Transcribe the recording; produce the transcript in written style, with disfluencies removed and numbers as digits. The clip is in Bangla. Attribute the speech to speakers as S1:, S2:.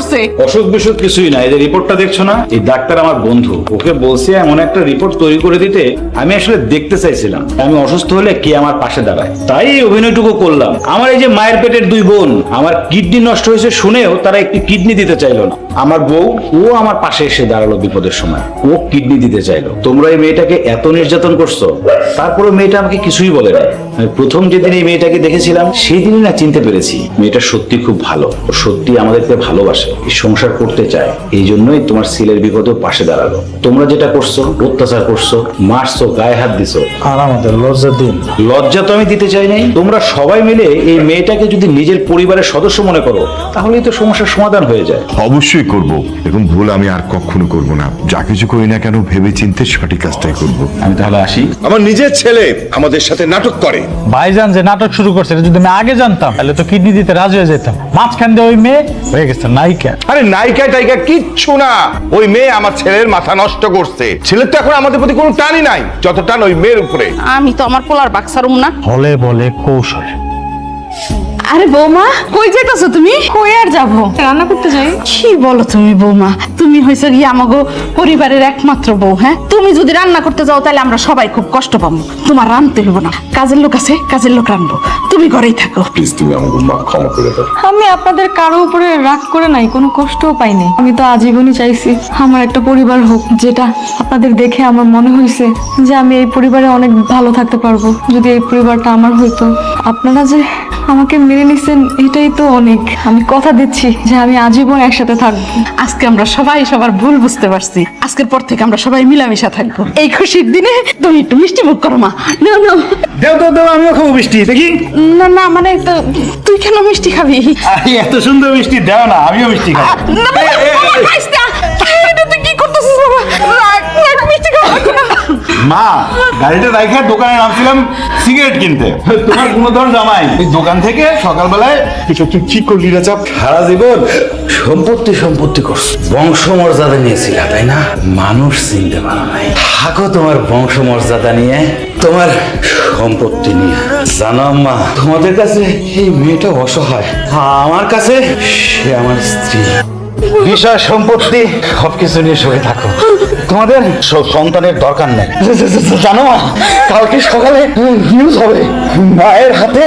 S1: করছে?
S2: অসুখ বিসুখ কিছুই না, এই যে রিপোর্টটা দেখছো না, এই ডাক্তার আমার বন্ধু, ওকে বলছি এমন একটা রিপোর্ট তৈরি করে দিতে। আমি আসলে দেখতে চাইছিলাম আমি অসুস্থ হলে কে আমার পাশে দাঁড়ায়, তাই এই অভিনয়টুকু করলাম। আমার এই যে মায়ের পেটের দুই বোন, আমার কিডনি নষ্ট হয়েছে শুনেও তারা একটি কিডনি দিতে চাইলো না। আমার বউ, ও আমার পাশে এসে দাঁড়ালো বিপদের সময়, ও কিডনি দিতে চাইলো। তোমরা এই মেয়েটাকে এত নির্যাতন করছো, তারপরে মেয়েটা আমাকে কিছুই বলে না। আমি প্রথম যেদিন এই মেয়েটাকে দেখেছিলাম সেই দিনই না চিনতে পেরেছি মেয়েটা সত্যি খুব ভালো, ও সত্যি আমাদেরকে ভালোবাসে, এই সংসার করতে চায়। এই জন্যই তোমার ছেলের বিপদে পাশে দাঁড়ালো। তোমরা যেটা করছো, অত্যাচার করছো, মারছো, গায়ে হাত দিছো,
S3: আর আমাদের লজ্জা দিন।
S2: লজ্জা তো আমি দিতে চাই নাই। তোমরা সবাই মিলে এই মেয়েটাকে যদি নিজের পরিবারের সদস্য মনে করো, তাহলেই তো সমস্যার সমাধান হয়ে যায়।
S4: অবশ্যই করব, এরকম ভুল আমি আর কখনো করব না। যা কিছু করি না কেন ভেবে চিন্তে সঠিক কাজটাই করব।
S2: আমি তাহলে আসি।
S5: আমার নিজের ছেলে আমাদের সাথে নাটক করে।
S3: ভাইজান যে নাটক শুরু করছে এটা যদি আমি আগে জানতাম তাহলে তো কিডনি দিতে রাজি হয়ে যেতাম। মাঝখান দিয়ে ওই মেয়ে হয়ে গেছে নায়িকা।
S5: আরে নায়িকা টাইকা কিচ্ছু না, ওই মেয়ে আমার ছেলের মাথা নষ্ট করছে। ছেলের তো এখন আমাদের প্রতি কোনো টানই নাই, যত টান ওই মেয়ের উপরে।
S1: আমি তো আমার পোলার বাক্সারুম না।
S3: হলে বলে কৌশলে।
S1: আরে বৌমা, কই যাইতাছো তুমি?
S6: কই আর যাবো, রান্না করতে যাই।
S1: কি বলো তুমি বৌমা? তুমি হইছো কি আমাগো পরিবারের একমাত্র বউ, হ্যাঁ? তুমি যদি রান্না করতে যাও তাহলে আমরা সবাই খুব কষ্ট পাবো। তোমার রান্নতে হইব না, কাজের লোক আছে, কাজের লোক রান্নবো। তুমি ঘরেই থাকো।
S5: প্লিজ তুমি আমাকে ক্ষমা করে দাও।
S6: আমি আপনাদের কারো উপরে রাগ করে নাই, কোনো কষ্টও পাইনি। আমি তো আজীবনই চাইছি আমার একটা পরিবার হোক, যেটা আপনাদের দেখে আমার মনে হয়েছে যে আমি এই পরিবারে অনেক ভালো থাকতে পারবো যদি এই পরিবারটা আমার হইতো। আপনারা যে আমাকে মেনে নিছেন এটাই তো অনেক। আমি কথা দিচ্ছি যে আমি আজীবন একসাথে থাকবো।
S1: আজকে আমরা সবাই সবার ভুল বুঝতে পারছি। আজকের পর থেকে আমরা সবাই মিলামিশা থাকবো। এই খুশির দিনে তুমি একটু মিষ্টি মুখ করো মা। না না
S2: দেও তো দেও, আমিও খাবো মিষ্টি, দেখি।
S1: না না, মানে তুই কেন মিষ্টি খাবি?
S2: আরে এত সুন্দর মিষ্টি দাও না, আমিও মিষ্টি খাবো।
S1: না, বাবা, বাবা, খাইস না। এটা তুই কি করতেছিস বাবা? রাখ, রাখ, মিষ্টি খাবো না।
S2: মা, গাড়িটা রাইখা দোকানে নামছিলাম সিগারেট কিনতে, তোমার গুণধর জামাই এই দোকান থেকে সকালবেলায়
S5: তুই কি করলি রাজা?
S2: সারা জীবন সম্পত্তি সম্পত্তি করছো, বংশমর্যাদা নিয়েছিলা তাই না? মানুষ চিনতে পারো নাই। থাকো তোমার বংশমর্যাদা নিয়ে, তোমার সম্পত্তি নিয়ে। জানো আম্মা, তোমাদের কাছে এই মেয়েটা অসহায়, আমার কাছে সে আমার স্ত্রী। বিষয় সম্পত্তি সবকিছু নিয়ে সরে থাকো, তোমাদের সন্তানের দরকার নেই। জানো মা, কালকে সকালে নিউজ হবে মায়ের হাতে